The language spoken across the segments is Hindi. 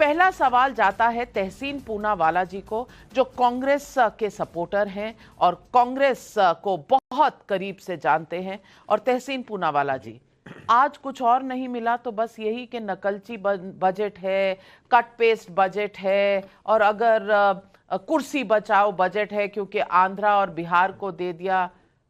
पहला सवाल जाता है तहसीन पूनावाला जी को, जो कांग्रेस के सपोर्टर हैं और कांग्रेस को बहुत करीब से जानते हैं। और तहसीन पूनावाला जी, आज कुछ और नहीं मिला तो बस यही कि नकलची बजट है, कट पेस्ट बजट है, और अगर कुर्सी बचाओ बजट है क्योंकि आंध्रा और बिहार को दे दिया।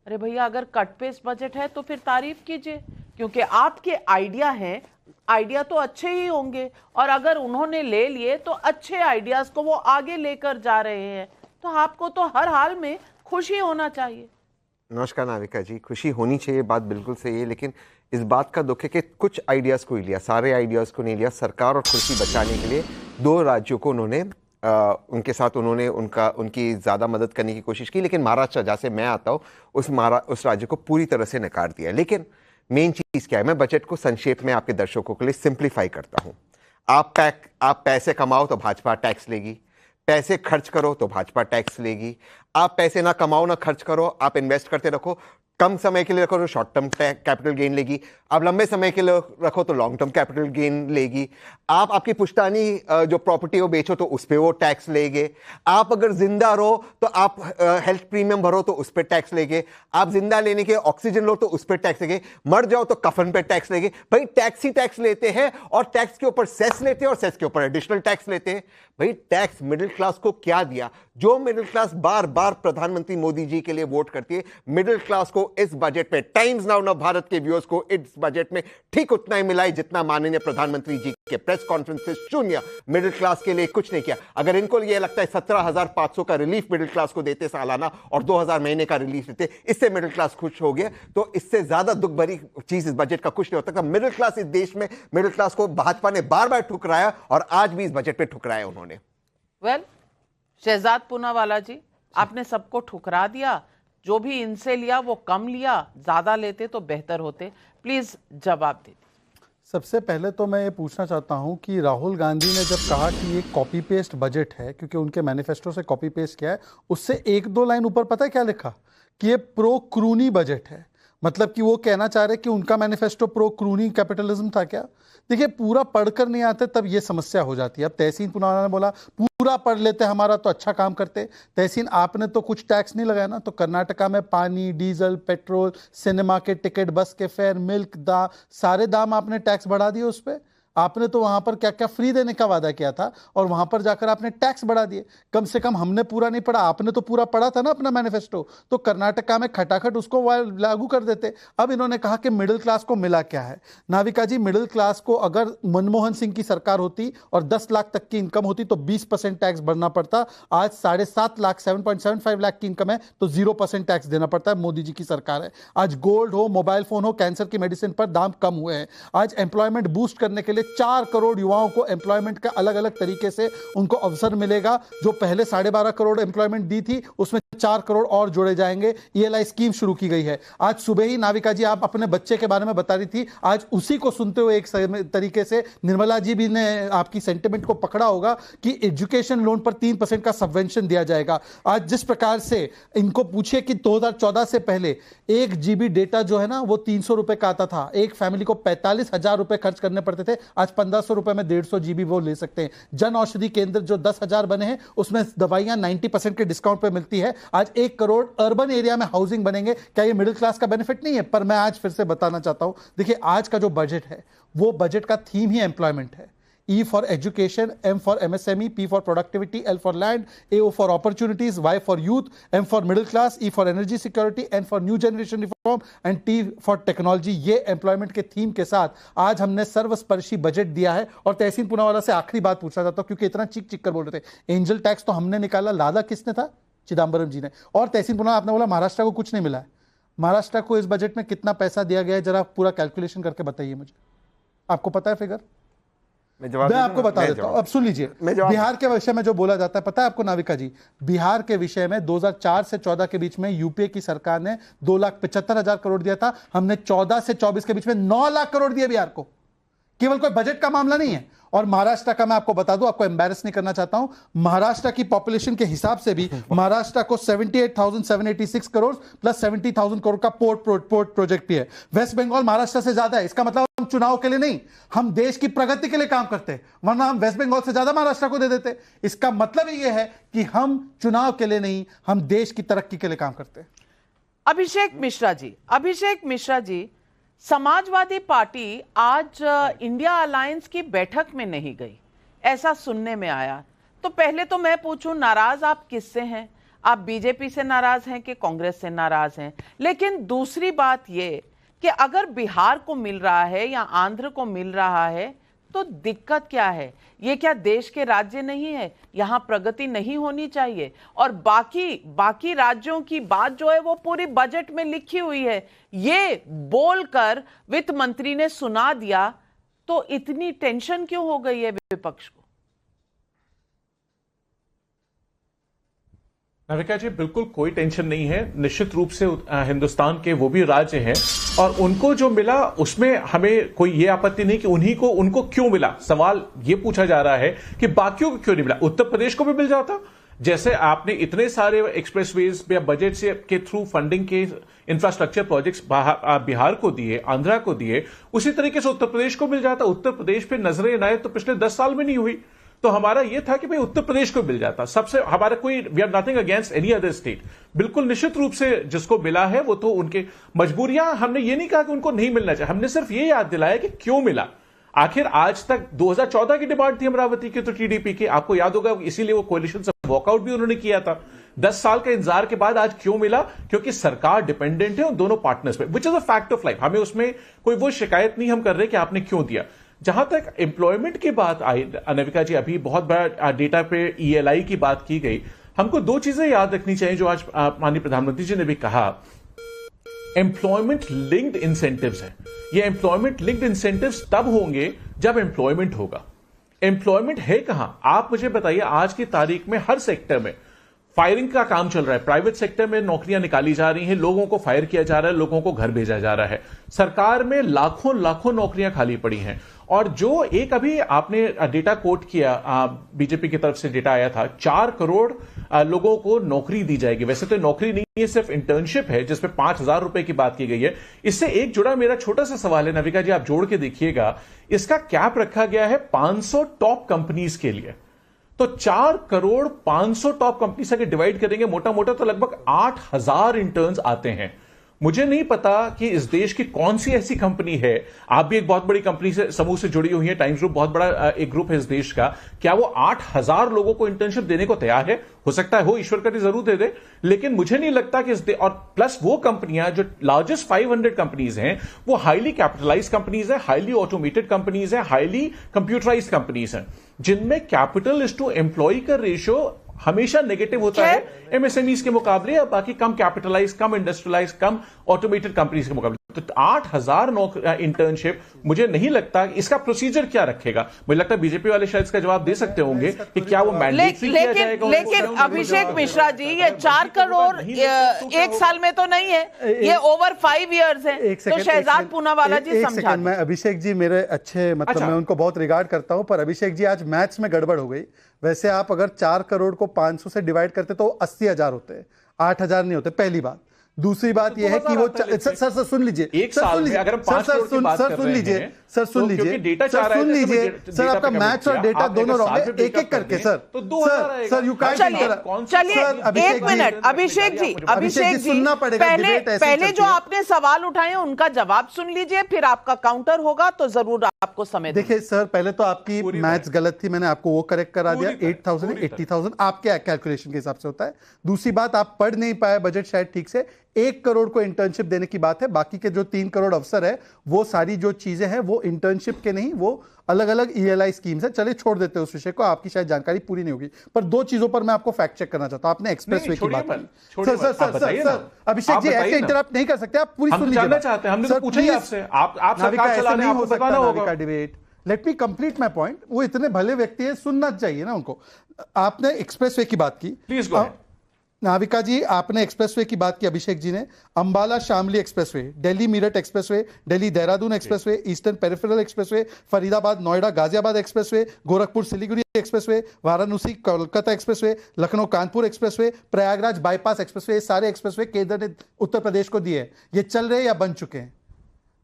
अरे भैया, अगर कट पेस्ट बजट है तो फिर तारीफ कीजिए, क्योंकि आपके आइडिया हैं, आइडिया तो अच्छे ही होंगे, और अगर उन्होंने ले लिए तो अच्छे आइडियाज को वो आगे लेकर जा रहे हैं, तो आपको तो हर हाल में खुशी होना चाहिए। नमस्कार नाविका जी, खुशी होनी चाहिए, बात बिल्कुल सही है, लेकिन इस बात का दुख है कि कुछ आइडियाज़ को ही लिया, सारे आइडियाज़ को नहीं लिया। सरकार और कुर्सी बचाने के लिए दो राज्यों को उन्होंने उनके साथ उन्होंने उनकी ज़्यादा मदद करने की कोशिश की, लेकिन महाराष्ट्र जहाँ से मैं आता हूँ उस राज्य को पूरी तरह से नकार दिया। लेकिन मेन चीज़ क्या है, मैं बजट को संक्षेप में आपके दर्शकों के लिए सिंप्लीफाई करता हूँ। आप पैसे कमाओ तो भाजपा टैक्स लेगी, पैसे खर्च करो तो भाजपा टैक्स लेगी। आप पैसे ना कमाओ ना खर्च करो, आप इन्वेस्ट करते रखो, कम समय के लिए रखो तो शॉर्ट टर्म कैपिटल गेन लेगी, आप लंबे समय के लिए रखो तो लॉन्ग टर्म कैपिटल गेन लेगी। आप आपकी पुश्तैनी जो प्रॉपर्टी हो बेचो तो उस पर वो टैक्स लेंगे। आप अगर जिंदा रहो तो आप हेल्थ प्रीमियम भरो तो उस पर टैक्स लेंगे। आप जिंदा लेने के ऑक्सीजन लो तो उस पर टैक्स लेंगे। मर जाओ तो कफन पे टैक्स लेंगे। भाई टैक्स ही टैक्स लेते हैं, और टैक्स के ऊपर सेस लेते हैं, और सेस के ऊपर एडिशनल टैक्स लेते हैं। भाई टैक्स मिडिल क्लास को क्या दिया? जो मिडिल क्लास बार बार प्रधानमंत्री मोदी जी के लिए वोट करती है, मिडिल क्लास को इस बजट में, टाइम्स नाउ ना भारत के व्यूअर्स को इस बजट में ठीक उतना ही मिला है जितना माननीय प्रधानमंत्री जी के प्रेस कॉन्फ्रेंस से शून्य। मिडिल क्लास के लिए कुछ नहीं किया। अगर इनको ये लगता है 17,500 का रिलीफ मिडिल क्लास को देते सालाना और 2,000 महीने का रिलीफ देते, इससे मिडिल क्लास खुश हो गया, तो इससे ज्यादा दुख भरी चीज इस बजट का कुछ नहीं होता। मिडिल क्लास इस देश में, मिडिल क्लास को भाजपा ने बार बार ठुकराया और आज भी इस बजट पे ठुकराया उन्होंने। शहजाद पूनावाला जी, आपने सबको ठुकरा दिया, जो भी इनसे लिया वो कम लिया, ज्यादा लेते तो बेहतर होते। प्लीज जवाब दीजिए। सबसे पहले तो मैं ये पूछना चाहता हूं कि राहुल गांधी ने जब कहा कि ये कॉपी पेस्ट बजट है, क्योंकि उनके मैनिफेस्टो से कॉपी पेस्ट किया है, उससे एक दो लाइन ऊपर पता है क्या लिखा? कि ये प्रो क्रूनी बजट है। मतलब कि वो कहना चाह रहे कि उनका मैनिफेस्टो प्रो क्रूनी कैपिटलिज्म था क्या? देखिए, पूरा पढ़कर नहीं आते तब ये समस्या हो जाती है। अब तहसीन पूनावाला ने बोला पूरा पढ़ लेते हमारा तो अच्छा काम करते। तहसीन, आपने तो कुछ टैक्स नहीं लगाया ना, तो कर्नाटका में पानी, डीजल, पेट्रोल, सिनेमा के टिकट, बस के फेयर, मिल्क, सारे दाम आपने टैक्स बढ़ा दिए उस पर। आपने तो वहां पर क्या क्या फ्री देने का वादा किया था, और वहां पर जाकर आपने टैक्स बढ़ा दिए। कम से कम हमने पूरा नहीं पढ़ा, आपने तो पूरा पढ़ा था ना अपना मैनिफेस्टो, तो कर्नाटका में खटाखट उसको लागू कर देते। अब इन्होंने कहा कि मिडिल क्लास को मिला क्या है? नाविका जी, मिडिल क्लास को अगर मनमोहन सिंह की सरकार होती और 10 लाख तक की इनकम होती तो 20% टैक्स भरना पड़ता। आज 7.5 लाख, 7.75 लाख की इनकम है तो 0% टैक्स देना पड़ता है। मोदी जी की सरकार है। आज गोल्ड हो, मोबाइल फोन हो, कैंसर की मेडिसिन पर दाम कम हुए हैं। आज एम्प्लॉयमेंट बूस्ट करने के लिए 4 करोड़ युवाओं को एम्प्लॉयमेंट का अलग अलग तरीके से उनको अवसर मिलेगा। जो पहले 12.5 करोड़ एम्प्लॉयमेंट दी थी उसमें 4 करोड़ और जोड़े जाएंगे। ELI स्कीम शुरू की गई है। आज सुबह ही नाविका जी आप अपने बच्चे के बारे में बता रही थी, आज उसी को सुनते हुए एक तरीके से निर्मला जी भी ने आपकी सेंटिमेंट को पकड़ा होगा कि एजुकेशन लोन पर 3% का सबवेंशन दिया जाएगा। आज जिस प्रकार से इनको पूछिए कि 2014 से पहले 1 GB डेटा जो है ना वो 300 रुपए का आता था। एक फैमिली को 45,000 रुपए खर्च करने पड़ते थे, आज 1500 रुपए में 150 GB वो ले सकते हैं। जन औषधि केंद्र जो 10,000 बने हैं उसमें दवाइयां 90% के डिस्काउंट पे मिलती है। आज 1 करोड़ अर्बन एरिया में हाउसिंग बनेंगे। क्या ये मिडिल क्लास का बेनिफिट नहीं है? पर मैं आज फिर से बताना चाहता हूं, देखिए आज का जो बजट है वो बजट का थीम ही एम्प्लॉयमेंट है। E for education, M for MSME, P for productivity, L for land, AO for opportunities, Y for youth, M for middle class, E for energy security, N for new generation reform and T for technology। ये एम्प्लॉयमेंट के थीम के साथ आज हमने सर्वस्पर्शी बजट दिया है। और तहसीन पूनावाला से आखिरी बात पूछना चाहता हूं, क्योंकि इतना चीख चिक कर बोल रहे थे। एंजल टैक्स तो हमने निकाला, लादा किसने था? चिदम्बरम जी ने। और तहसीन पूनावाला आपने बोला महाराष्ट्र को कुछ नहीं मिला है। महाराष्ट्र को इस बजट में कितना पैसा दिया गया है, जरा पूरा कैलकुलेशन करके बताइए मुझे। आपको पता है फिगर? मैं आपको बता देता हूं। अब सुन लीजिए, बिहार के विषय में जो बोला जाता है पता है आपको नाविका जी? बिहार के विषय में 2004 से 14 के बीच में यूपीए की सरकार ने 2,75,000 करोड़ दिया था। हमने 14 से 24 के बीच में 9 लाख करोड़ दिए बिहार को। केवल कोई बजट का मामला नहीं है। और महाराष्ट्र का मैं आपको बता दूं, आपको एम्बैरेस नहीं करना चाहता हूं, महाराष्ट्र की पॉपुलेशन के हिसाब से भी महाराष्ट्र को 78,786 करोड़ प्लस 70,000 करोड़ का पोर्ट प्रोजेक्ट भी है। वेस्ट बंगाल महाराष्ट्र से ज्यादा है। इसका मतलब हम चुनाव के लिए नहीं, हम देश की प्रगति के लिए काम करते हैं, वरना हम वेस्ट बंगाल से ज्यादा महाराष्ट्र को दे देते। इसका मतलब यह है कि हम चुनाव के लिए नहीं, हम देश की तरक्की के लिए काम करते हैं। अभिषेक मिश्रा जी, समाजवादी पार्टी आज इंडिया अलायंस की बैठक में नहीं गई, ऐसा सुनने में आया। तो पहले तो मैं पूछूं, नाराज आप किससे हैं? आप बीजेपी से नाराज हैं कि कांग्रेस से नाराज हैं? लेकिन दूसरी बात यह कि अगर बिहार को मिल रहा है या आंध्र को मिल रहा है तो दिक्कत क्या है? ये क्या देश के राज्य नहीं है? यहां प्रगति नहीं होनी चाहिए? और बाकी राज्यों की बात जो है वो पूरी बजट में लिखी हुई है, ये बोलकर वित्त मंत्री ने सुना दिया, तो इतनी टेंशन क्यों हो गई है विपक्ष को? नाविका जी, बिल्कुल कोई टेंशन नहीं है। निश्चित रूप से हिंदुस्तान के वो भी राज्य हैं और उनको जो मिला उसमें हमें कोई ये आपत्ति नहीं कि उनको क्यों मिला। सवाल ये पूछा जा रहा है कि बाकियों को क्यों नहीं मिला। उत्तर प्रदेश को भी मिल जाता, जैसे आपने इतने सारे एक्सप्रेसवेज या बजट से के थ्रू फंडिंग के इंफ्रास्ट्रक्चर प्रोजेक्ट्स बिहार को दिए, आंध्रा को दिए, उसी तरीके से उत्तर प्रदेश को मिल जाता। उत्तर प्रदेश पे नजरें इनायत तो पिछले 10 साल में नहीं हुई, तो हमारा यह था कि भाई उत्तर प्रदेश को मिल जाता। सबसे हमारा कोई we are nothing against any other state. बिल्कुल निश्चित रूप से जिसको मिला है वो तो उनके मजबूरियां, हमने ये नहीं कहा कि उनको नहीं मिलना चाहिए, हमने सिर्फ ये याद दिलाया कि क्यों मिला। आखिर आज तक 2014 की डिमांड थी अमरावती की, तो टीडीपी की, आपको याद होगा, इसीलिए वो कोalition से वॉकआउट भी उन्होंने किया था। 10 साल का इंतजार के बाद आज क्यों मिला? क्योंकि सरकार डिपेंडेंट है उन दोनों पार्टनर्स पे, which is a fact of life. हमें उसमें कोई वो शिकायत नहीं हम कर रहे कि आपने क्यों दिया। जहां तक एम्प्लॉयमेंट की बात आई, अनविका जी, अभी बहुत बड़ा डेटा पे ELI की बात की गई। हमको दो चीजें याद रखनी चाहिए जो आज माननीय प्रधानमंत्री जी ने भी कहा। एम्प्लॉयमेंट लिंक्ड इंसेंटिव्स है। ये एम्प्लॉयमेंट लिंक्ड इंसेंटिव्स तब होंगे जब एम्प्लॉयमेंट होगा। एम्प्लॉयमेंट है कहां? आप मुझे बताइए, आज की तारीख में हर सेक्टर में फायरिंग का काम चल रहा है। प्राइवेट सेक्टर में नौकरियां निकाली जा रही हैं, लोगों को फायर किया जा रहा है, लोगों को घर भेजा जा रहा है। सरकार में लाखों नौकरियां खाली पड़ी हैं। और जो एक अभी आपने डेटा कोट किया, बीजेपी की तरफ से डेटा आया था, 4 करोड़ लोगों को नौकरी दी जाएगी। वैसे तो नौकरी नहीं है, सिर्फ इंटर्नशिप है जिसपे 5,000 रुपए की बात की गई है। इससे एक जुड़ा मेरा छोटा सा सवाल है, नविका जी आप जोड़ के देखिएगा। इसका कैप रखा गया है 500 टॉप कंपनीज के लिए। तो 4 करोड़ 500 टॉप कंपनी से डिवाइड करेंगे मोटा मोटा तो लगभग 8,000 इंटर्न्स आते हैं। मुझे नहीं पता कि इस देश की कौन सी ऐसी कंपनी है, आप भी एक बहुत बड़ी कंपनी से समूह से जुड़ी हुई है, टाइम्स ग्रुप बहुत बड़ा एक ग्रुप है इस देश का, क्या वो 8,000 लोगों को इंटर्नशिप देने को तैयार है? हो सकता है हो, ईश्वर करी जरूर दे दे, लेकिन मुझे नहीं लगता कि और प्लस वो कंपनियां जो लार्जेस्ट 500 कंपनीज हैं वो हाईली कैपिटलाइज कंपनीज है, हाईली ऑटोमेटेड कंपनीज है, हाईली कंप्यूटराइज कंपनीज हैं, जिनमें कैपिटल इज टू एम्प्लॉय का रेशियो हमेशा नेगेटिव होता है एमएसएमईज के मुकाबले, या बाकी कम कैपिटलाइज, कम इंडस्ट्रियलाइज, कम ऑटोमेटेड कंपनीज के मुकाबले। तो 8,000 इंटर्नशिप, मुझे नहीं लगता इसका प्रोसीजर क्या रखेगा। मुझे लगता है बीजेपी वाले शायद इसका जवाब दे सकते होंगे कि क्या वो मैंडेटरी किया जाएगा। लेकिन अभिषेक मिश्रा जी, ये 4 करोड़ एक साल में तो नहीं है, ये ओवर 5 इयर्स है। तो शहजाद पूनावाला जी समझा। मैं अभिषेक जी मेरे अच्छे, मतलब मैं उनको बहुत रिगार्ड करता हूं, पर अभिषेक जी आज मैथ्स में गड़बड़ हो गई। वैसे आप अगर 4 करोड़ को 500 से डिवाइड करते तो 80,000 होते हैं, 8,000 नहीं होते, पहली बात। दूसरी बात यह है कि वो सर सुन लीजिए, एक साल में अगर हम 5 करोड़ की बात कर रहे हैं, सर सुन लीजिए, सर आपका मैथ्स और डेटा दोनों रॉन्ग है, एक-एक करके sir. Sir you can't interrupt. चलिए एक मिनट, अभिषेक जी सुनना पड़ेगा। पहले जो आपने सवाल उठाए उनका जवाब सुन लीजिए, फिर आपका काउंटर होगा तो जरूर आपको समय। देखिए सर, पहले तो आपकी मैथ्स गलत थी, मैंने आपको वो करेक्ट करा दिया। 8,000 80,000 आपके कैलकुलेशन के हिसाब से होता है। दूसरी बात, आप पढ़ नहीं पाए बजट शायद ठीक से। 1 करोड़ को इंटर्नशिप देने की बात है, बाकी के जो 3 करोड़ अफसर है वो सारी जो चीजें हैं वो इंटर्नशिप के नहीं, वो अलग अलग ELI स्कीम्स है। चलिए छोड़ देते हैं उस विषय को, आपकी शायद जानकारी पूरी नहीं होगी। पर 2 चीजों पर मैं आपको फैक्ट चेक करना चाहता हूं। आपने एक्सप्रेसवे की बात की। सर अभिषेक जी ऐसे इंटरप्ट नहीं कर सकते, आप पूरी सुन लीजिए। हमने तो पूछा ही आपसे, आप सरकार चला रहे हैं, आपको बताना होगा। Debate, let me complete my point. वो इतने भले व्यक्ति है, सुनना चाहिए ना उनको। आपने एक्सप्रेसवे की बात की, प्लीज गो। नाविका जी, आपने एक्सप्रेसवे की बात की, अभिषेक जी ने। Ambala Shamli expressway, Delhi Meerut expressway, Delhi Dehradun expressway, eastern peripheral expressway, Faridabad Noida Ghaziabad expressway, Gorakhpur Siliguri expressway, Varanasi Kolkata expressway, Lucknow Kanpur expressway, Prayagraj bypass expressway, ये सारे एक्सप्रेसवे केंद्र ने उत्तर प्रदेश को दिए हैं। ये चल रहे हैं या बन चुके हैं?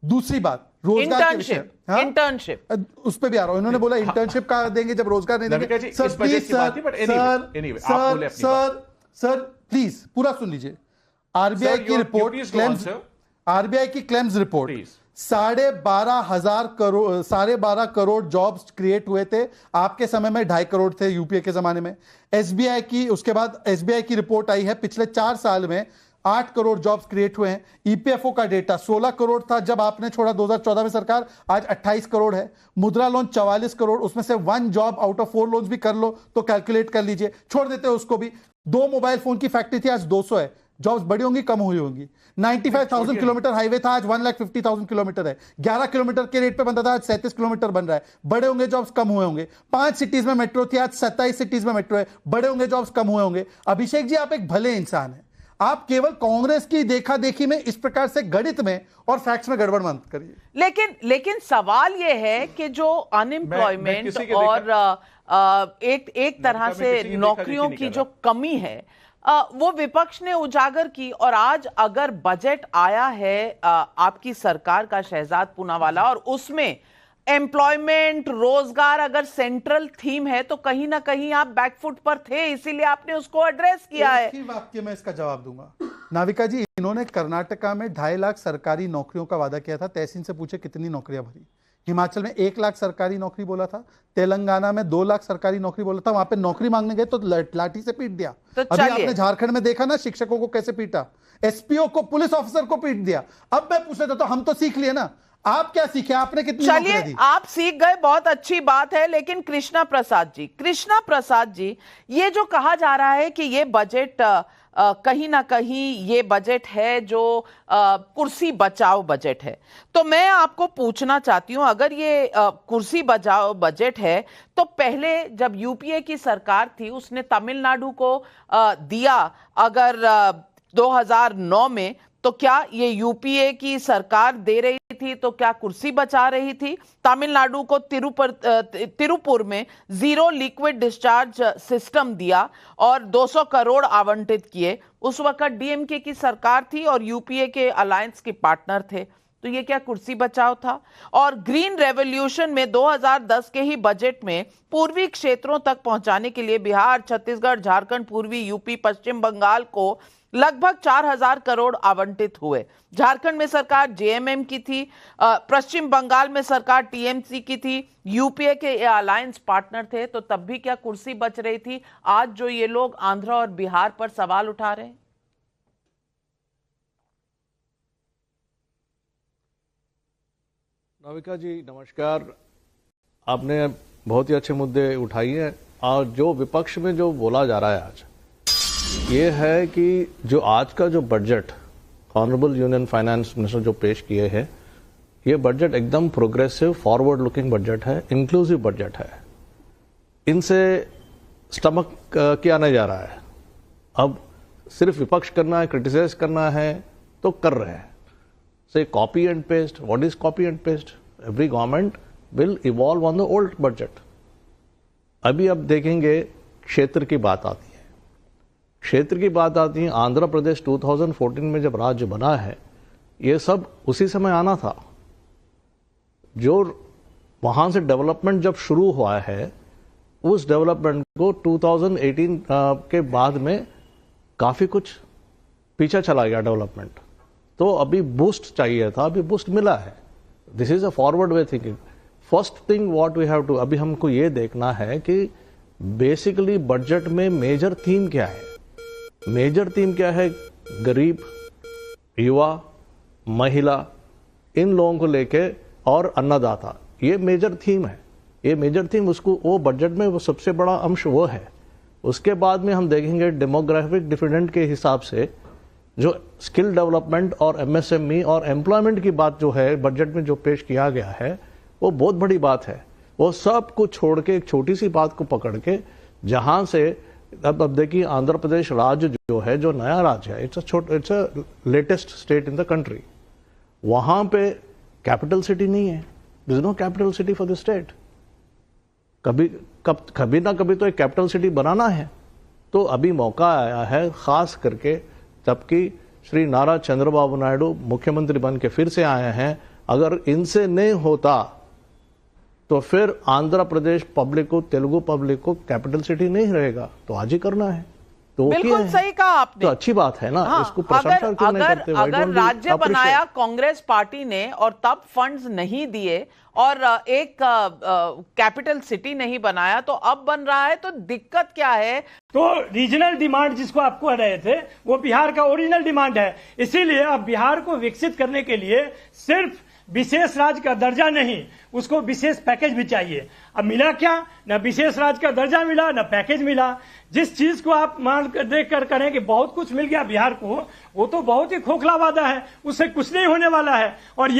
दूसरी बात, रोजगार के विषय, इंटर्नशिप, उस पे भी आ रहा हूं। इन्होंने बोला इंटर्नशिप का देंगे जब रोजगार नहीं देंगे। सर प्लीज सर प्लीज पूरा सुन लीजिए। आरबीआई की रिपोर्ट, आरबीआई की claims report, 12,500 crore jobs create हुए थे। आपके समय में 2.5 करोड़ थे, यूपीए के जमाने में। एसबीआई की, उसके बाद एसबीआई की रिपोर्ट आई है, पिछले 4 साल में 8 करोड़ जॉब्स क्रिएट हुए हैं। ईपीएफओ का डेटा 16 करोड़ था जब आपने छोड़ा 2014 में सरकार, आज 28 करोड़ है। मुद्रा लोन 44 करोड़, उसमें से 1 जॉब आउट ऑफ 4 लोन्स भी कर लो तो कैलकुलेट कर लीजिए, छोड़ देते हैं उसको भी। 2 मोबाइल फोन की फैक्ट्री थी, आज 200 है। जॉब्स बढ़ी होंगी, कम हुई होंगी। 95,000 किलोमीटर हाईवे था, आज 1,50,000 किलोमीटर है। 11 किलोमीटर के रेट पे बनता था, आज 37 किलोमीटर बन रहा है। बड़े होंगे जॉब्स, कम हुए होंगे। 5 सिटीज में मेट्रो थी, आज 27 सिटीज में मेट्रो है। बड़े होंगे जॉब्स, कम हुए होंगे। अभिषेक जी, आप एक भले इंसान हैं, आप केवल कांग्रेस की देखा देखी में इस प्रकार से गणित में और फैक्ट्स में गड़बड़ मत करिए। लेकिन सवाल यह है कि जो अनएम्प्लॉयमेंट और एक तरह से नौकरियों की जो कमी है, वो विपक्ष ने उजागर की। और आज अगर बजट आया है आपकी सरकार का, शहजाद पूनावाला, और उसमें एम्प्लॉयमेंट, रोजगार अगर सेंट्रल थीम है, तो कहीं ना कहीं आप बैकफुट पर थे, इसीलिए आपने उसको एड्रेस किया है। एक ही वाक्य में इसका जवाब दूंगा। नाविका जी, इन्होंने कर्नाटका में 2.5 लाख सरकारी नौकरियों का वादा किया था। तहसीन से पूछे कितनी नौकरियां भरी। हिमाचल में 1 लाख सरकारी नौकरी बोला था। तेलंगाना में 2 लाख सरकारी नौकरी बोला था। वहां पे नौकरी मांगने गए तो लाठी से पीट दिया। तो अभी आपने झारखंड में देखा ना, शिक्षकों को कैसे पीटा, एसपीओ को, पुलिस ऑफिसर को पीट दिया। अब मैं पूछ रहा था, तो हम तो सीख लिए ना, आप क्या सीखे? आपने कितनी नौकरियां दी? आप सीख गए, बहुत अच्छी बात है। लेकिन कृष्णा प्रसाद जी, ये जो कहा जा रहा है कि ये बजट कहीं ना कहीं ये बजट है जो कुर्सी बचाओ बजट है, तो मैं आपको पूछना चाहती हूं, अगर ये कुर्सी बचाओ बजट है, तो पहले जब यूपीए की सरकार थी उसने तमिलनाडु को दिया अगर 2009 में, तो क्या ये यूपीए की सरकार दे रही थी, तो क्या कुर्सी बचा रही थी? तमिलनाडु को तिरुपुर में 0 लिक्विड डिस्चार्ज सिस्टम दिया और 200 करोड़ आवंटित किए। उस वक्त डीएमके की सरकार थी और यूपीए के अलायंस के पार्टनर थे, तो ये क्या कुर्सी बचाव था? और ग्रीन रेवोल्यूशन में 2010 के ही बजट में पूर्वी क्षेत्रों तक पहुंचाने के लिए बिहार, छत्तीसगढ़, झारखंड, पूर्वी यूपी, पश्चिम बंगाल को लगभग 4,000 करोड़ आवंटित हुए। झारखंड में सरकार जेएमएम की थी, पश्चिम बंगाल में सरकार टीएमसी की थी, यूपीए के अलायंस पार्टनर थे, तो तब भी क्या कुर्सी बच रही थी? आज जो ये लोग आंध्र और बिहार पर सवाल उठा रहे हैं। नाविका जी नमस्कार, आपने बहुत ही अच्छे मुद्दे उठाई है। और जो विपक्ष में जो बोला जा रहा है आज, ये है कि जो आज का जो budget honourable union finance minister जो पेश किए हैं, ये बजट एकदम प्रोग्रेसिव, फॉरवर्ड लुकिंग बजट है, इंक्लूसिव बजट है। इनसे स्टमक किया नहीं जा रहा है। अब सिर्फ विपक्ष करना है, क्रिटिसाइज करना है, तो कर रहे हैं। से copy and paste, what is copy and paste? Every government will evolve on the old budget. अभी अब देखेंगे, क्षेत्र की बात आती है, क्षेत्र की बात आती है। आंध्र प्रदेश 2014 में जब राज्य बना है, ये सब उसी समय आना था। जो वहां से डेवलपमेंट जब शुरू हुआ है, उस डेवलपमेंट को 2018 के बाद में काफी कुछ पीछे चला गया डेवलपमेंट। तो अभी बूस्ट चाहिए था, अभी बूस्ट मिला है। This is a forward way thinking. First thing what we have to, अभी हमको ये देखना है कि बेसिकली बजट में मेजर थीम क्या है। मेजर थीम क्या है? गरीब, युवा, महिला, इन लोगों को लेके, और अन्नदाता, ये मेजर थीम है। ये मेजर थीम, उसको वो बजट में वो सबसे बड़ा अंश वो है। उसके बाद में हम देखेंगे डेमोग्राफिक डिविडेंड के हिसाब से जो स्किल डेवलपमेंट और एमएसएमई और एम्प्लॉयमेंट की बात जो है बजट में जो पेश किया गया है, वो बहुत बड़ी बात है। वो सब कुछ छोड़ के एक छोटी सी बात को पकड़ के, जहां से अब देखिए आंध्र प्रदेश राज्य जो है, जो नया राज्य है, it's a latest state in the country. वहां पे कैपिटल सिटी नहीं है, there is no capital city for the state. कभी ना कभी तो एक कैपिटल सिटी बनाना है। तो अभी मौका आया है, खास करके जबकि श्री नारा चंद्रबाबू नायडू मुख्यमंत्री बन के फिर से आए हैं। अगर इनसे नहीं होता तो फिर आंध्र प्रदेश पब्लिक को, तेलुगु पब्लिक को कैपिटल सिटी नहीं रहेगा। तो आज ही करना है। तो बिल्कुल सही कहा आपने। तो अच्छी बात है ना। हाँ, इसको प्रशंसा क्यों नहीं करते? अगर राज्य बनाया कांग्रेस पार्टी ने और तब फंड्स नहीं दिए और एक कैपिटल सिटी नहीं बनाया, तो अब बन रहा है, तो दिक्कत क्या है? तो रीजनल डिमांड जिसको आप कह रहे थे, वो बिहार का ओरिजिनल डिमांड है। इसीलिए अब बिहार को विकसित करने के लिए सिर्फ विशेष राज्य का दर्जा नहीं, उसको विशेष पैकेज भी चाहिए। अब मिला क्या? न विशेष राज्य का दर्जा मिला, न पैकेज मिला। जिस चीज को आप मान कर देख कर करें कि बहुत कुछ मिल गया बिहार को, वो तो बहुत ही खोखला वादा है, उससे कुछ नहीं होने वाला है। और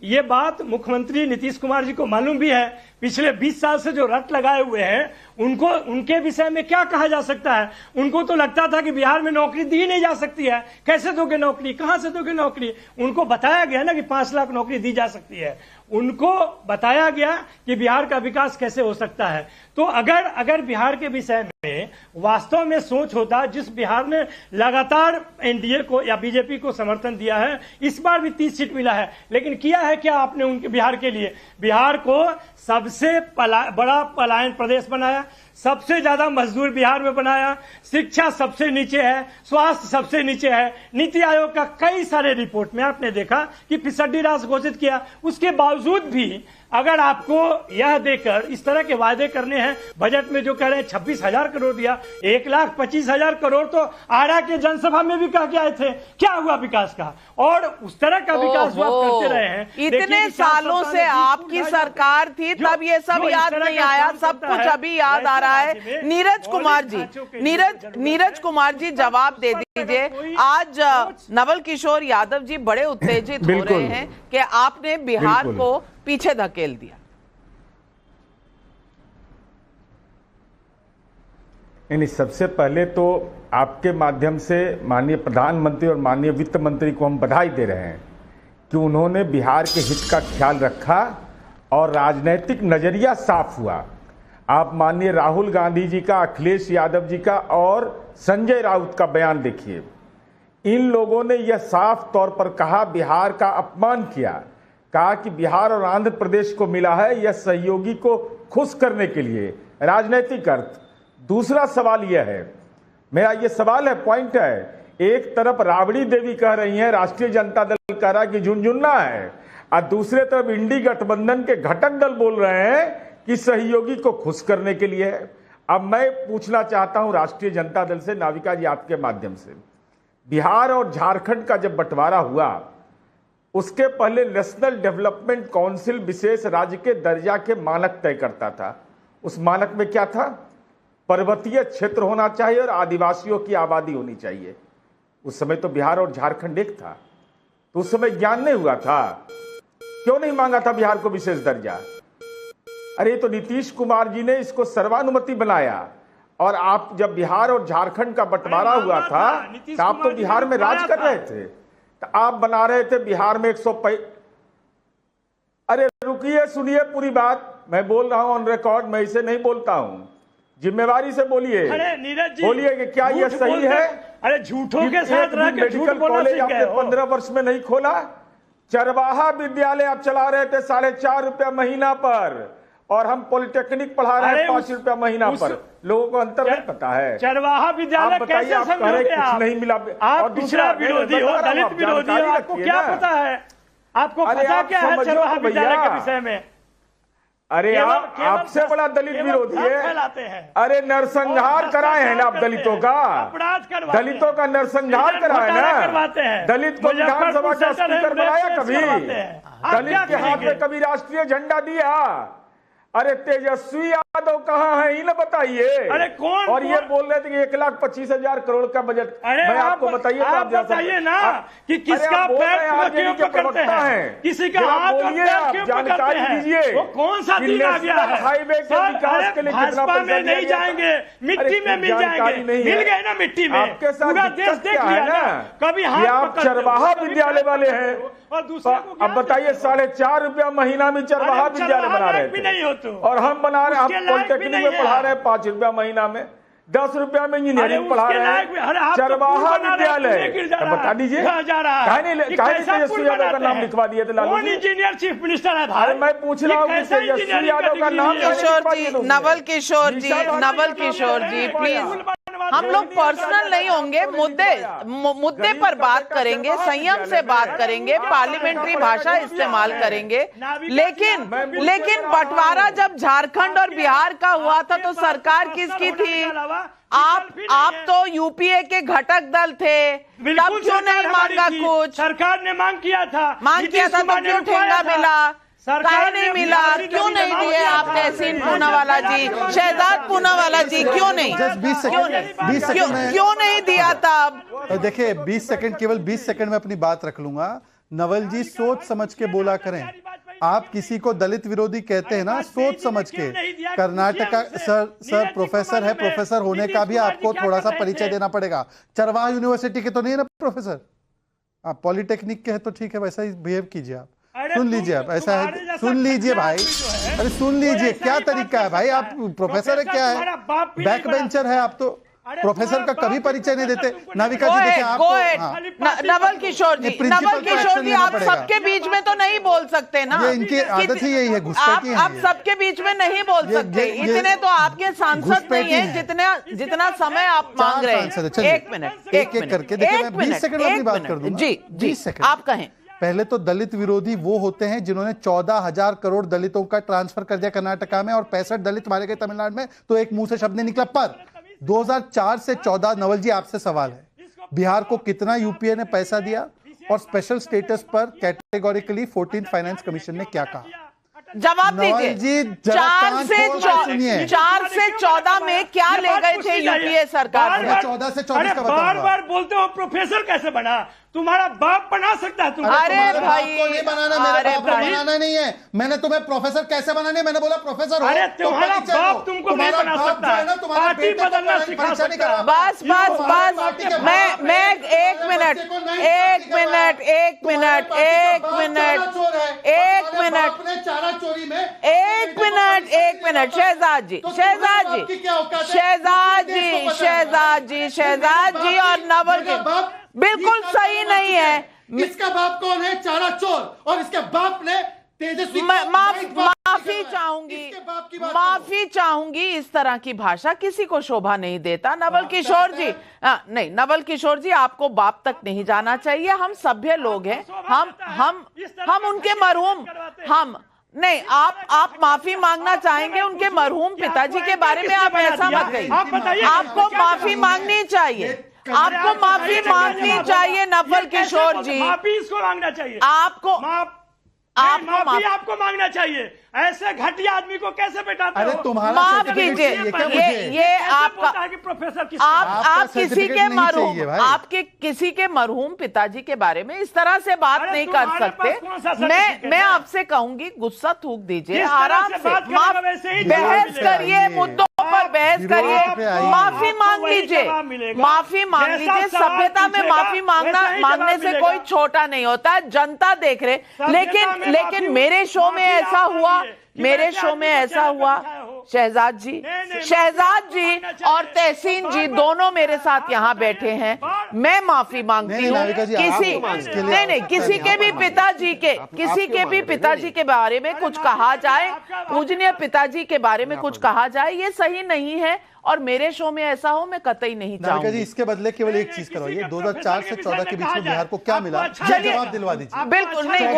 ये बात मुख्यमंत्री नीतीश कुमार जी को मालूम भी है। पिछले 20 साल से जो रट लगाए हुए हैं, उनके विषय में क्या कहा जा सकता है? उनको तो लगता था कि बिहार में नौकरी दी नहीं जा सकती है। कैसे दोगे नौकरी? कहां से दोगे नौकरी? उनको बताया गया ना कि 5 लाख नौकरी दी जा सकती है। उनको बताया गया कि बिहार का विकास कैसे हो सकता है। तो अगर बिहार के विषय में वास्तव में सोच होता, जिस बिहार ने लगातार एनडीए को या बीजेपी को समर्थन दिया है, इस बार भी 30 सीट मिला है, लेकिन किया है क्या आपने उनके बिहार के लिए? बिहार को सबसे बड़ा पलायन प्रदेश बनाया, सबसे ज्यादा मजदूर बिहार में बनाया, शिक्षा सबसे नीचे है, स्वास्थ्य सबसे नीचे है। नीति आयोग का कई सारे रिपोर्ट में आपने देखा कि फिसड्डी राज घोषित किया। उसके बावजूद भी अगर आपको यह देकर इस तरह के वादे करने हैं, बजट में जो कह रहे हैं 26,000 करोड़ दिया, 1,25,000 करोड़ तो आरा के जनसभा में भी कह के आए थे। क्या हुआ विकास का? और उस तरह का विकास जो आप करते रहे हैं, इतने सालों से आपकी सरकार थी, तब ये सब याद नहीं आया, सब कुछ अभी याद आ रहा है। नीरज कुमार जी जवाब दे दीजिए। आज नवल किशोर यादव जी बड़े उत्तेजित हो रहे हैं कि आपने बिहार को पीछे धकेल दिया। नहीं, सबसे पहले तो आपके माध्यम से माननीय प्रधानमंत्री और माननीय वित्त मंत्री को हम बधाई दे रहे हैं कि उन्होंने बिहार के हित का ख्याल रखा और राजनीतिक नजरिया साफ हुआ। आप माननीय राहुल गांधी जी का, अखिलेश यादव जी का और संजय राउत का बयान देखिए। इन लोगों ने यह साफ तौर पर कहा, बिहार का अपमान किया, कहा कि बिहार और आंध्र प्रदेश को मिला है यह सहयोगी को खुश करने के लिए, राजनीतिक अर्थ। दूसरा सवाल यह है, मेरा यह सवाल है, पॉइंट है, एक तरफ राबड़ी देवी कह रही हैं, राष्ट्रीय जनता दल कह रहा है कि झुनझुनना है, और दूसरे तरफ इंडी गठबंधन के घटक दल बोल रहे हैं कि सहयोगी को खुश करने के लिए है। अब मैं पूछना चाहता हूं राष्ट्रीय जनता दल से, नाविका जी आपके माध्यम से, बिहार और झारखंड का जब बंटवारा हुआ, उसके पहले नेशनल डेवलपमेंट काउंसिल विशेष राज्य के दर्जा के मानक तय करता था। उस मानक में क्या था? पर्वतीय क्षेत्र होना चाहिए और आदिवासियों की आबादी होनी चाहिए। उस समय तो बिहार और झारखंड एक था, तो उस समय ज्ञान नहीं हुआ था। क्यों नहीं मांगा था बिहार को विशेष दर्जा? अरे तो नीतीश कुमार जी ने इसको सर्वानुमति बनाया, और आप जब बिहार और झारखंड का बंटवारा हुआ था तो आप तो बिहार में राज कर रहे थे, तो आप बना रहे थे बिहार में 100। अरे रुकिए, सुनिए पूरी बात, मैं बोल रहा हूं ऑन रिकॉर्ड, मैं इसे नहीं बोलता हूं, जिम्मेवारी से बोलिए। अरे नीरज जी, बोलिए कि क्या यह सही है? अरे झूठों के साथ रह के झूठ बोलना कॉलेज सीख गए आपने हो। 15 वर्ष में नहीं खोला। चरवाहा विद्यालय आप चला रहे थे 4.5 रुपया महीना पर, और हम पॉलिटेक्निक पढ़ा रहे हैं 5 रुपया महीना पर। लोगों को अंतर नहीं पता है। चरवाहा विद्यालय कैसे समझोगे आप? कुछ नहीं मिला। आप पिछड़ा विरोधी हो, दलित विरोधी हो, आपको क्या पता है? आपको पता क्या है चरवाहा विद्यालय के विषय में? अरे आपसे बड़ा दलित विरोधी है। अरे नरसंहार कराए हैं ना आप दलितों का, दलितों का नरसंहार कराए ना। दलित को विधानसभा का स्पीकर बनाया कभी? दलित के हाथ में कभी राष्ट्रीय झंडा दिया? अरे तेजस्वी यादव कहाँ है, इन्हें बताइए। अरे कौन? और ये बोल रहे थे कि 1,25,000 करोड़ का बजट। अरे मैं आपको बताइए, आप बताइए ना कि किसका पैर क्यों पकड़ते हैं, किसी का हाथ और पैर क्यों पकड़ते हैं, वो कौन सा दिन आ गया है? हाईवे के विकास के लिए कितना भाजपा पैसा में नहीं जाएंगे, मिट्टी में मिल जाएंगे, मिल गए ना मिट्टी में। आपके साथ पूरा देश देख लिया ना, कभी हाथ आप चरवाहा विद्यालय वाले हैं और दूसरे को अब बताइए 4.5 रुपया महीना में चरवाहा विद्यालय बना रहे थे और हम बना रहे हैं, हम पॉलिटेक्निक में पढ़ा रहे हैं 5 रुपया महीना में, 10 रुपया में इंजीनियरिंग पढ़ा रहे हैं, चरवाहा विद्यालय। बता दीजिए तेजस्वी यादव का नाम लिखवा दिए थे Lalu ji. Engineer chief minister है भाई, मैं पूछ रहा हूँ कि तेजस्वी यादव का नाम किशोर जी, नवल किशोर जी, नवल किशोर जी प्लीज, हम लोग पर्सनल नहीं होंगे, मुद्दे पर बात करेंगे, संयम से बात करेंगे, पार्लियामेंट्री भाषा इस्तेमाल करेंगे। लेकिन बंटवारा जब झारखंड और बिहार का हुआ था तो सरकार किसकी थी? आप तो यूपीए के घटक दल थे, तब क्यों नहीं मांगा कुछ? सरकार ने मांग किया था तो क्यों ठेंगा मिला? सरकार नहीं मिला, क्यों नहीं दिए आप तहसीन पूनावाला जी, शहजाद पूनावाला जी, क्यों नहीं? 20 क्यों नहीं दिया तब? देखिए 20 सेकंड, केवल 20 सेकंड में अपनी बात रख लूंगा। नवल जी सोच समझ के बोला करें, आप किसी को दलित विरोधी कहते हैं ना, सोच समझ के। कर्नाटका सर प्रोफेसर है, प्रोफेसर होने का भी आपको थोड़ा सा परिचय देना पड़ेगा। चरवाहा यूनिवर्सिटी के तो नहीं है ना प्रोफेसर, आप पॉलिटेक्निक के हैं तो ठीक है, वैसा ही बिहेव कीजिए आप। सुन लीजिए आप, ऐसा है, सुन लीजिए भाई, अरे सुन लीजिए, क्या तरीका है भाई? आप प्रोफेसर है क्या है? बैक बेंचर है आप तो, प्रोफेसर का कभी परिचय नहीं देते। नाविका जी देखिए आप नवल किशोर जी आप सबके बीच में तो नहीं बोल सकते ना, ये इनकी आदत ही यही है, गुस्से की है। आप सबके बीच में नहीं बोल सकते, इतने तो आपके सांसद नहीं है जितना समय आप मांग रहे हैं। एक मिनट करके देखिए, मैं 20 सेकंड में अपनी बात कर दूंगा। जी 20 सेकंड आप कहें। पहले तो दलित विरोधी वो होते हैं जिन्होंने 14,000 करोड़ दलितों का ट्रांसफर कर दिया कर्नाटका में और 65 दलित मारे गए तमिलनाडु में, तो एक मुंह से शब्द नहीं निकला। पर 2004 से 14, नवल जी आपसे सवाल है, बिहार को कितना यूपीए ने पैसा दिया और स्पेशल स्टेटस पर कैटेगोरिकली 14th फाइनेंस कमिशन ने क्या कहा? जवाब दीजिए। 4 से 14 में क्या ले गए थे यूपीए सरकार? 14 से 24 का बार बोलते हो प्रोफेसर कैसे बना? तुम्हारा बाप बना सकता है तुम्हें? अरे भाई नहीं बनाना, मेरे बाप को बनाना नहीं है। मैंने तुम्हें प्रोफेसर कैसे बनाना है, मैंने बोला प्रोफेसर हो। अरे तुम्हारा बाप तुमको नहीं बना सकता है, पार्टी बदलना सिखा सकता है। बस मैं एक मिनट शहजाद जी और नवल के बिल्कुल सही नहीं है। इसका बाप कौन है? चारा चोर, और इसके बाप ने तेजस्वी। माफी चाहूंगी, इस तरह की भाषा किसी को शोभा नहीं देता। नवल किशोर जी नहीं, नवल किशोर जी आपको बाप तक नहीं जाना चाहिए। हम सभ्य लोग हैं, हम उनके मरहूम नहीं, आप माफी मांगना चाहेंगे उनके मरहूम पिताजी के बारे में, आप ऐसा मत कहिए। आपको माफी मांगनी चाहिए, आपको माफी मांगनी चाहिए नवल किशोर जी। माफी इसको मांगना चाहिए, आपको माफी आपको मांगना चाहिए। ऐसे घटिया आदमी को कैसे बैठाते हो? तुम्हारा माफ कीजिए, ये आपका प्रोफेसर आप किसी के मरहूम, आपके किसी के मरहूम पिताजी के बारे में इस तरह से बात नहीं कर सकते। मैं आपसे कहूंगी गुस्सा थूक दीजिए, आराम से बहस करिए, मुद्दों पर बहस करिए, माफी मांग लीजिए, माफी मांग लीजिए। सभ्यता में माफी मांगने से कोई छोटा नहीं होता, जनता देख रहे। लेकिन मेरे शो में ऐसा हुआ, शहजाद जी और तहसीन जी दोनों मेरे साथ यहाँ बैठे हैं। मैं माफी मांगती हूँ किसी के भी पिताजी के बारे में कुछ कहा जाए, पूजनीय पिताजी के बारे में कुछ कहा जाए, ये सही नहीं है। और मेरे शो में ऐसा हो मैं कतई नहीं चाहूंगी। जी इसके बदले केवल एक चीज करवाइए, 2004 से 14 के बीच में बिहार को क्या मिला, जवाब दिलवा दीजिए। बिल्कुल नहीं,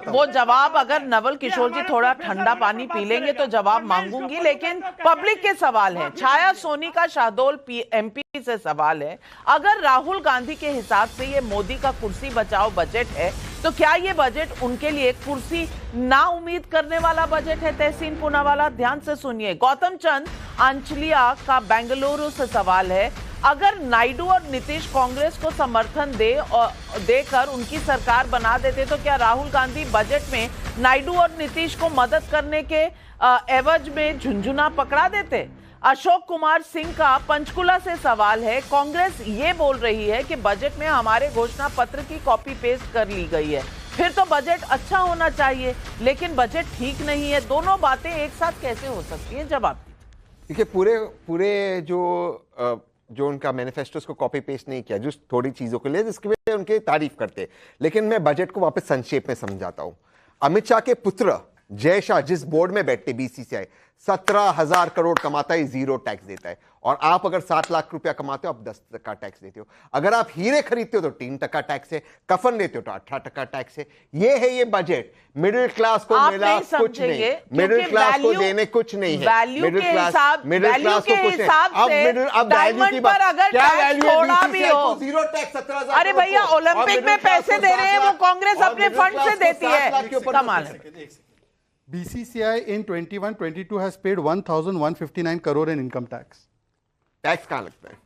वो जवाब अगर नवल किशोर जी थोड़ा ठंडा पानी पी लेंगे तो जवाब मांगूंगी, लेकिन पब्लिक के सवाल है। छाया सोनी का शाहडोल एमपी से सवाल है, अगर राहुल गांधी के हिसाब से ये मोदी का कुर्सी बचाओ बजट है, तो क्या ये बजट उनके लिए कुर्सी ना उम्मीद करने वाला बजट है? तहसीन पूनावाला, ध्यान से सुनिए। गौतम चंद आंचलिया का बेंगलुरु से सवाल है, अगर नायडू और नीतीश कांग्रेस को समर्थन देकर उनकी सरकार बना देते तो क्या राहुल गांधी बजट में नायडू और नीतीश को मदद करने के एवज में झुंझुना पकड़ा देते? अशोक कुमार सिंह का पंचकुला से सवाल है, कांग्रेस ये बोल रही है कि बजट में हमारे घोषणा पत्र की कॉपी पेस्ट कर ली गई है, फिर तो बजट अच्छा होना चाहिए, लेकिन बजट ठीक नहीं है। दोनों बातें एक साथ कैसे हो सकती हैं? जवाब देखिए, पूरे जो उनका मैनिफेस्टो को कॉपी पेस्ट नहीं किया, जो थोड़ी चीजों के लिए जिसकी वजह उनकी तारीफ करते, लेकिन मैं बजट को वापस संक्षेप में समझाता हूं। अमित शाह के पुत्र जय शाह जिस बोर्ड में बैठते बीसीसीआई, 17,000 करोड़ कमाता है, 0 टैक्स देता है। और आप अगर 7 लाख रुपया कमाते हो, आप 10% टैक्स देते हो। अगर आप हीरे खरीदते हो तो 3% टैक्स है, कफन लेते हो तो 18% टैक्स है। ये है ये बजट। मिडिल क्लास को मिला कुछ नहीं, मिडिल क्लास को देने कुछ नहीं है। वैल्यू के हिसाब से डायमंड पर अगर टैक्स थोड़ा भी हो, 0 टैक्स, 17,000। अरे भैया, ओलंपिक में पैसे दे रहे हैं वो कांग्रेस अपने फंड से देती है, कमाल है। BCCI in 21-22 has paid 1,159 crore in income tax. Tax कहां लगता है?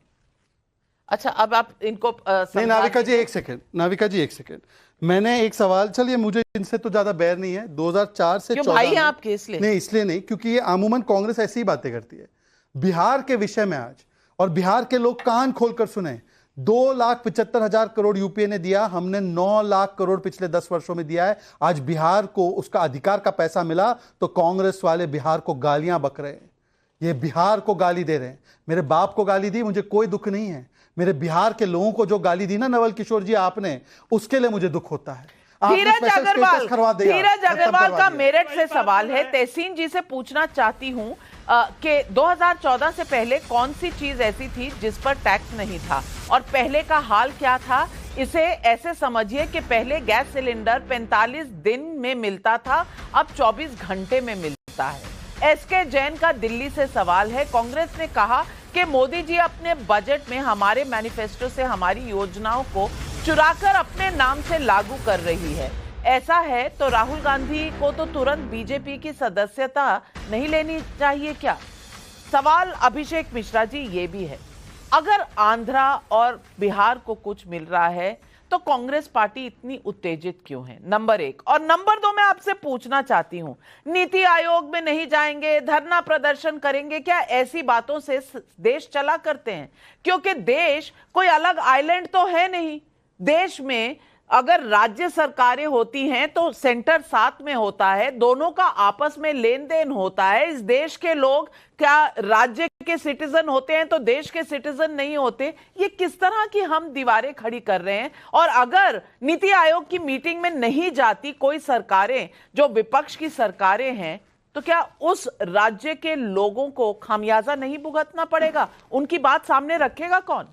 अच्छा, अब आप इनको नहीं, नाविका जी एक सेकंड, मैंने एक सवाल, चलिए मुझे इनसे तो ज्यादा बैर नहीं है। 2004 से 14 भाई आपके इसलिए नहीं, क्योंकि ये अमूमन कांग्रेस ऐसी ही बातें करती है। बिहार के विषय में आज, और बिहार के लोग कान खोलकर सुने, 2,75,000 करोड़ यूपीए ने दिया, हमने 9 लाख करोड़ पिछले 10 वर्षों में दिया है। आज बिहार को उसका अधिकार का पैसा मिला तो कांग्रेस वाले बिहार को गालियां बक रहे हैं। ये बिहार को गाली दे रहे हैं। मेरे बाप को गाली दी, मुझे कोई दुख नहीं है। मेरे बिहार के लोगों को जो गाली दी ना नवल किशोर जी आपने, उसके लिए मुझे दुख होता है। धीरज अग्रवाल का मेरठ से सवाल है, तहसीन जी से पूछना चाहती हूं कि 2014 से पहले कौन सी चीज ऐसी थी जिस पर टैक्स नहीं था, और पहले का हाल क्या था? इसे ऐसे समझिए कि पहले गैस सिलेंडर 45 दिन में मिलता था, अब 24 घंटे में मिलता है। एसके जैन का दिल्ली से सवाल है, कांग्रेस ने कहा कि मोदी जी अपने बजट में हमारे मैनिफेस्टो से हमारी योजनाओं को चुराकर अपने नाम से लागू कर रही है। ऐसा है तो राहुल गांधी को तो तुरंत बीजेपी की सदस्यता नहीं लेनी चाहिए क्या? सवाल अभिषेक मिश्रा जी ये भी है, अगर आंध्रा और बिहार को कुछ मिल रहा है तो कांग्रेस पार्टी इतनी उत्तेजित क्यों है? नंबर 1। और नंबर 2, मैं आपसे पूछना चाहती हूं, नीति आयोग में नहीं जाएंगे, धरना प्रदर्शन करेंगे, क्या ऐसी बातों से देश चला करते हैं? क्योंकि देश कोई अलग आइलैंड तो है नहीं। देश में अगर राज्य सरकारें होती हैं तो सेंटर साथ में होता है, दोनों का आपस में लेन देन होता है। इस देश के लोग क्या राज्य के सिटीजन होते हैं तो देश के सिटीजन नहीं होते? ये किस तरह की हम दीवारें खड़ी कर रहे हैं? और अगर नीति आयोग की मीटिंग में नहीं जाती कोई सरकारें जो विपक्ष की सरकारें हैं, तो क्या उस राज्य के लोगों को खामियाजा नहीं भुगतना पड़ेगा? उनकी बात सामने रखेगा कौन?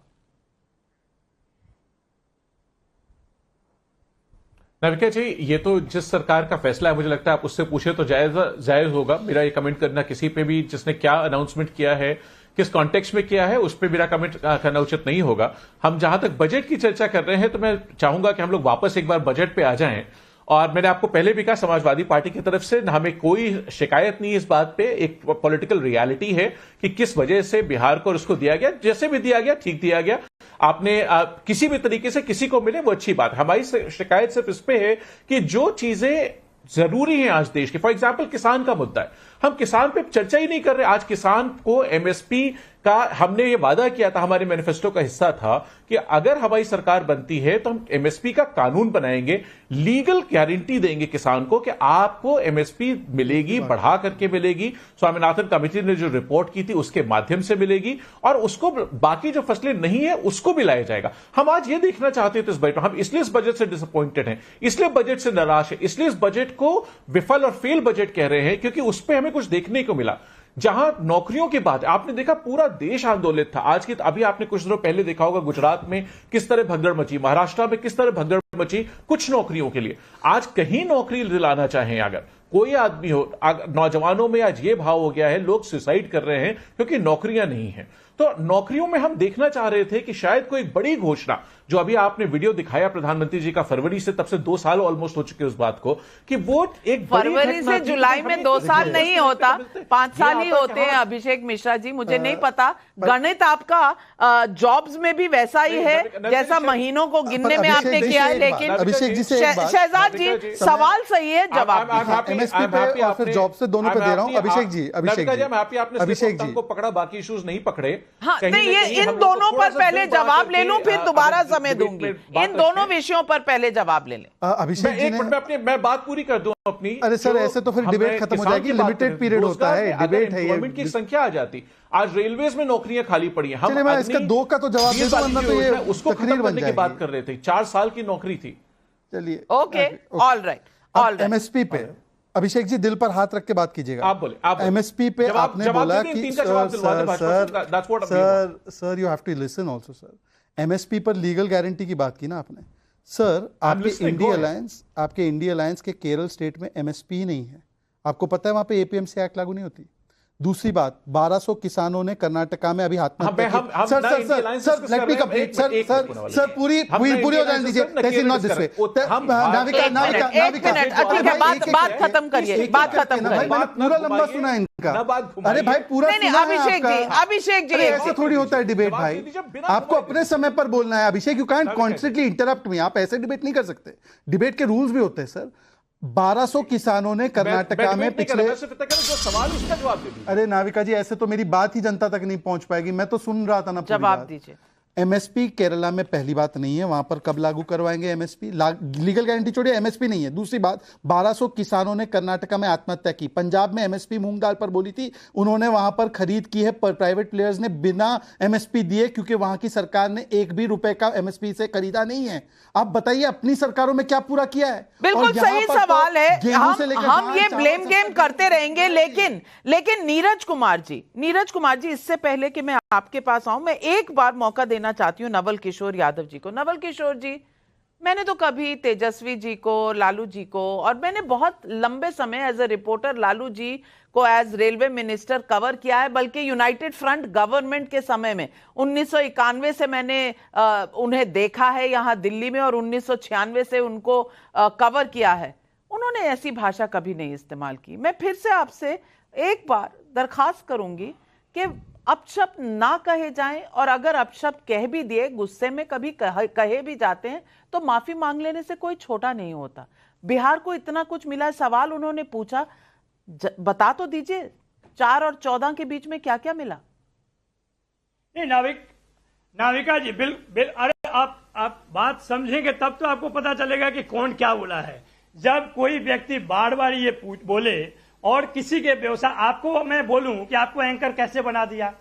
नाविका जी, ये तो जिस सरकार का फैसला है, मुझे लगता है आप उससे पूछे तो जायज होगा। मेरा ये कमेंट करना किसी पे भी जिसने क्या अनाउंसमेंट किया है, किस कॉन्टेक्स्ट में किया है, उस पर मेरा कमेंट करना उचित नहीं होगा। हम जहां तक बजट की चर्चा कर रहे हैं तो मैं चाहूंगा कि हम लोग वापस एक बार बजट पे आ जाएं। और मैंने आपको पहले भी कहा, समाजवादी पार्टी की तरफ से हमें कोई शिकायत नहीं इस बात पे। एक पॉलिटिकल रियलिटी है कि किस वजह से बिहार को उसको दिया गया, जैसे भी दिया गया ठीक दिया गया। आपने किसी भी तरीके से किसी को मिले वो अच्छी बात। हमारी शिकायत सिर्फ इस पे है कि जो चीजें जरूरी हैं आज देश के, फॉर एग्जाम्पल किसान का मुद्दा है, हम किसान पे चर्चा ही नहीं कर रहे। आज किसान को एमएसपी का हमने ये वादा किया था, हमारे मैनिफेस्टो का हिस्सा था कि अगर हमारी सरकार बनती है तो हम एमएसपी का कानून बनाएंगे, लीगल गारंटी देंगे किसान को कि आपको एमएसपी मिलेगी, बढ़ा करके मिलेगी। स्वामीनाथन कमेटी ने जो रिपोर्ट की थी उसके माध्यम से मिलेगी, और उसको बाकी जो फसलें नहीं है उसको भी लाया जाएगा। हम आज ये देखना चाहते थे इस बजट में, हम इसलिए इस बजट से डिसअपॉइंटेड हैं, इसलिए बजट से निराश है, इसलिए इस बजट को विफल और फेल बजट कह रहे हैं, क्योंकि उस पर हमें कुछ देखने को मिला। जहां नौकरियों की बात, आपने देखा पूरा देश आंदोलित था। आज की अभी आपने कुछ दिनों पहले देखा होगा गुजरात में किस तरह भगदड़ मची, महाराष्ट्र में किस तरह भगदड़ मची कुछ नौकरियों के लिए। आज कहीं नौकरी दिलाना चाहें अगर कोई आदमी हो, नौजवानों में आज ये भाव हो गया है, लोग सुसाइड कर रहे हैं क्योंकि नौकरियां नहीं है। तो नौकरियों में हम देखना चाह रहे थे कि शायद कोई बड़ी घोषणा, जो अभी आपने वीडियो दिखाया प्रधानमंत्री जी का फरवरी से, तब से 2 साल ऑलमोस्ट हो चुके उस बात को, कि वो एक फरवरी से जुलाई में 2 साल नहीं होता, 5 साल ही होते हैं। अभिषेक मिश्रा जी, मुझे नहीं पता, गणित आपका जॉब्स में भी वैसा ही है जैसा महीनों को गिनने में आपने किया है। लेकिन अभिषेक जी से शहजाद जी, सवाल सही है, जवाब एमएसपी पे और फिर जॉब से दोनों पे दे रहा हूं। अभिषेक जी, अभिषेक जी को पकड़ा, बाकी इश्यूज नहीं पकड़े। हाँ, नहीं, ये इन दोनों पर पहले जवाब ले लूं, फिर दोबारा समय दूंगी। इन दोनों विषयों पर पहले जवाब ले लें। अभिषेक जी, मैं बात पूरी कर दूं अपनी। अरे सर, ऐसे तो फिर डिबेट खत्म हो जाएगी। लिमिटेड पीरियड होता है, डिबेट है, गवर्नमेंट की संख्या आ जाती। आज रेलवेज में नौकरियां खाली पड़ी हैं। हम इसका 2 का तो जवाब दे दो, वरना तो ये उसको खत्म करने की बात कर रहे थे। 4 साल की नौकरी थी। चलिए, ओके, ऑल राइट। एमएसपी पे अभिषेक जी दिल पर हाथ रख के बात कीजिएगा। आप बोले। एमएसपी पे आपने बोला कि sir you have to listen also sir. MSP पर लीगल गारंटी की बात की ना आपने। सर, आपके इंडिया अलायंस के केरल स्टेट में एमएसपी नहीं है। आपको पता है वहां पे एपीएमसी एक्ट लागू नहीं होती। दूसरी बात, 1200 किसानों ने कर्नाटका में अभी आत्महत्या की। Sir let me complete. Sir पूरी हो जाने दीजिए। This is not this way. Navika ठीक है, बात खत्म करिए, बात खत्म करिए। पूरा लंबा सुना इनका। अरे भाई, पूरा अभिषेक जी, ऐसे थोड़ी होता है डिबेट भाई। आपको अपने समय पर बोलना है। Abhishek, you can't constantly interrupt me. आप ऐसे डिबेट नहीं कर सकते। डिबेट के रूल्स भी होते हैं सर। 1200 किसानों ने कर्नाटका में पिछले सवाल उसका जवाब दे दीजिए। अरे नाविका जी, ऐसे तो मेरी बात ही जनता तक नहीं पहुंच पाएगी। मैं तो सुन रहा था ना। जवाब दीजिए। एमएसपी केरला में पहली बात नहीं है, वहां पर कब लागू करवाएंगे एमएसपी? लीगल गारंटी छोड़िए, एमएसपी नहीं है। दूसरी बात, 1200 किसानों ने कर्नाटका में आत्महत्या की। पंजाब में एमएसपी मूंग दाल पर बोली थी, उन्होंने वहां पर खरीद की है, पर प्राइवेट प्लेयर्स ने बिना एमएसपी दिए, क्योंकि वहां की सरकार ने 1 भी रुपए का एमएसपी से खरीदा नहीं है। आप बताइए, अपनी सरकारों में क्या पूरा किया है? बिल्कुल सही सवाल है। हम ये ब्लेम गेम करते रहेंगे। लेकिन नीरज कुमार जी, इससे पहले कि मैं आपके पास आऊं, मैं एक बार मौका देना चाहती हूं नवल किशोर यादव जी को। नवल किशोर जी, मैंने तो कभी तेजस्वी जी को, लालू जी को, और मैंने बहुत लंबे समय as a reporter Lalu ji को एज रेलवे मिनिस्टर कवर किया है, बल्कि यूनाइटेड फ्रंट गवर्नमेंट के समय में 1991 से मैंने उन्हें देखा है यहां दिल्ली में, और 1996 से उनको कवर किया है। उन्होंने ऐसी भाषा कभी नहीं इस्तेमाल की। मैं फिर से आपसे एक बार दरखास्त करूंगी कि अपशब्द ना कहे जाएं, और अगर अपशब्द कह भी दिए, गुस्से में कभी कहे भी जाते हैं, तो माफी मांग लेने से कोई छोटा नहीं होता। बिहार को इतना कुछ मिला है। सवाल उन्होंने पूछा, बता तो दीजिए 4 और 14 के बीच में क्या क्या मिला? नहीं नाविका जी, अरे आप बात समझेंगे तब तो आपको पता चलेगा कि कौन क्या बोला है। जब कोई व्यक्ति बार बार ये बोले और किसी के व्यवसाय, आपको मैं बोलूं कि आपको एंकर कैसे बना दिया,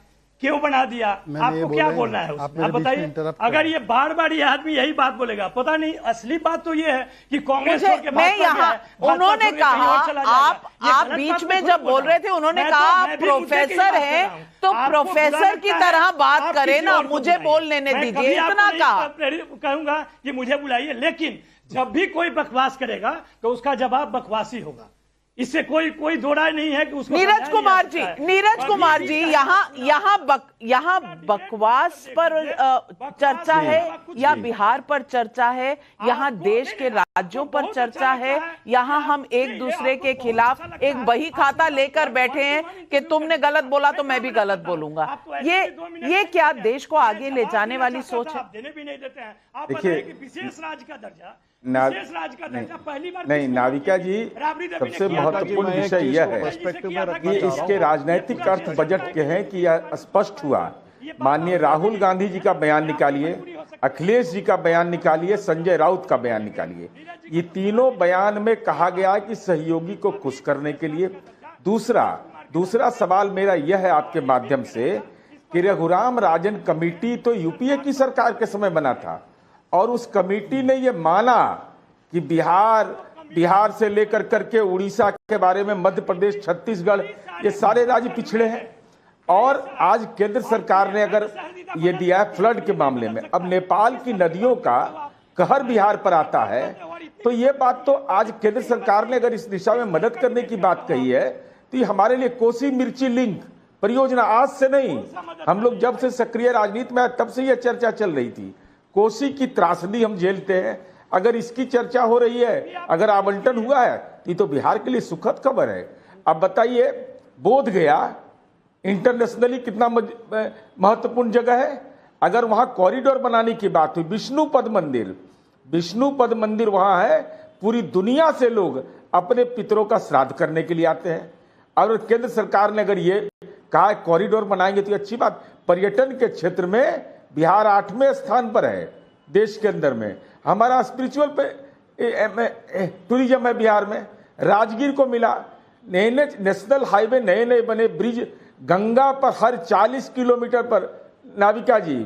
क्यों बना दिया, आपको क्या बोलना है? आप बताइए। अगर ये बार बार ये आदमी यही बात बोलेगा, पता नहीं असली बात तो ये है कि कांग्रेस के मैं यहाँ, उन्होंने कहा, आप बीच में जब बोल रहे थे, उन्होंने कहा आप प्रोफेसर हैं, तो प्रोफेसर की तरह बात करें ना, मुझे बोल लेने दीजिए, इतना कहा। कहूंगा कि मुझे बुलाइए, लेकिन जब भी कोई बकवास करेगा तो उसका जवाब बकवासी होगा। इससे कोई दो राय नहीं है कि उसको। नीरज कुमार जी, यहाँ बकवास पर चर्चा है या बिहार पर चर्चा है, यहाँ देश के राज्यों पर चर्चा है, यहाँ हम एक दूसरे के खिलाफ एक बही खाता लेकर बैठे हैं कि तुमने गलत बोला तो मैं भी गलत बोलूंगा। ये क्या देश को आगे ले जाने वाली सोच है? देने भी नहीं देते हैं। आप बताइए कि विशेष राज्य का दर्जा, पहली बार नहीं, नाविका जी, सबसे महत्वपूर्ण विषय यह है कि इसके राजनीतिक अर्थ बजट के हैं कि यह स्पष्ट हुआ। माननीय राहुल गांधी जी का बयान निकालिए, अखिलेश जी का बयान निकालिए, संजय राउत का बयान निकालिए। ये तीनों बयान में कहा गया कि सहयोगी को खुश करने के लिए। दूसरा सवाल मेरा यह है आपके माध्यम से कि रघुराम राजन कमेटी तो यूपीए की सरकार के समय बना था, और उस कमेटी ने यह माना कि बिहार से लेकर करके उड़ीसा के बारे में, मध्य प्रदेश, छत्तीसगढ़, ये सारे राज्य पिछड़े हैं। और आज केंद्र सरकार ने अगर ये दिया है फ्लड के मामले में, अब नेपाल की नदियों का कहर बिहार पर आता है, तो ये बात तो आज केंद्र सरकार ने अगर इस दिशा में मदद करने की बात कही है, तो ये हमारे लिए कोसी मिर्ची लिंक परियोजना आज से नहीं, हम लोग जब से सक्रिय राजनीति में आए तब से यह चर्चा चल रही थी। कोसी की त्रासदी हम झेलते हैं, अगर इसकी चर्चा हो रही है, अगर आवंटन हुआ है, ये तो बिहार के लिए सुखद खबर है। अब बताइए, बोध गया इंटरनेशनली कितना महत्वपूर्ण जगह है। अगर वहां कॉरिडोर बनाने की बात हुई, विष्णुपद मंदिर वहां है, पूरी दुनिया से लोग अपने पितरों का श्राद्ध करने के लिए आते हैं। और केंद्र सरकार ने अगर ये कहा कॉरिडोर बनाएंगे तो अच्छी बात। पर्यटन के क्षेत्र में बिहार 8वें स्थान पर है देश के अंदर में। हमारा स्पिरिचुअल टूरिज्म है बिहार में, राजगीर को मिला, नए नेशनल हाईवे नए बने, ब्रिज गंगा पर हर 40 किलोमीटर पर। नाविका जी,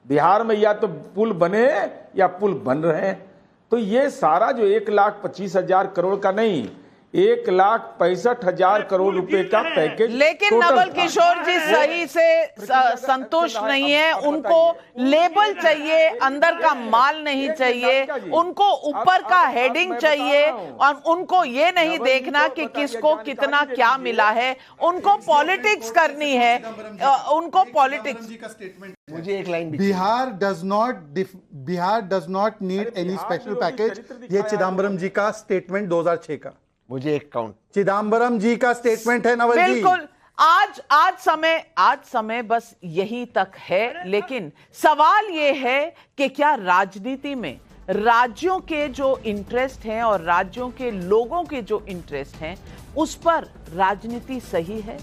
बिहार में या तो पुल बने या पुल बन रहे हैं। तो ये सारा जो 1,25,000 करोड़ का नहीं, 1,65,000 करोड़ रुपए का पैकेज। लेकिन नवल किशोर जी सही से संतुष्ट नहीं है। उनको लेबल चाहिए, अंदर का माल नहीं चाहिए, उनको ऊपर का हेडिंग चाहिए, और उनको ये नहीं देखना कि किसको कितना क्या मिला है। उनको पॉलिटिक्स करनी है, उनको पॉलिटिक्स। मुझे एक line, Bihar does not need any special package. ये चिदम्बरम जी का स्टेटमेंट 2006 का, मुझे एक काउंट, चिदम्बरम जी का स्टेटमेंट है नवल जी। बिल्कुल। आज समय बस यही तक है। लेकिन सवाल ये है कि क्या राजनीति में राज्यों के जो इंटरेस्ट हैं और राज्यों के लोगों के जो इंटरेस्ट हैं उस पर राजनीति सही है?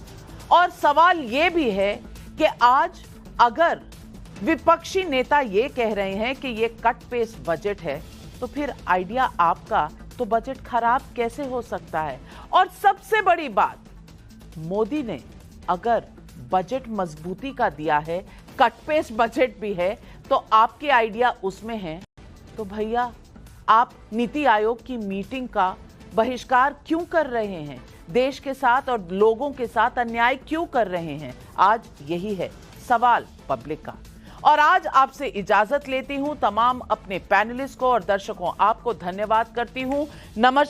और सवाल ये भी है कि आज अगर विपक्षी नेता ये कह रहे हैं कि ये कट पेस्ट बजट है, तो फिर आइडिया आपका तो बजट खराब कैसे हो सकता है? और सबसे बड़ी बात, मोदी ने अगर बजट मजबूती का दिया है, कट पेस्ट बजट भी है, तो आपके आइडिया उसमें हैं, तो भैया आप नीति आयोग की मीटिंग का बहिष्कार क्यों कर रहे हैं? देश के साथ और लोगों के साथ अन्याय क्यों कर रहे हैं? आज यही है सवाल पब्लिक का। और आज आपसे इजाजत लेती हूं। तमाम अपने पैनलिस्ट को और दर्शकों आपको धन्यवाद करती हूं। नमस्कार।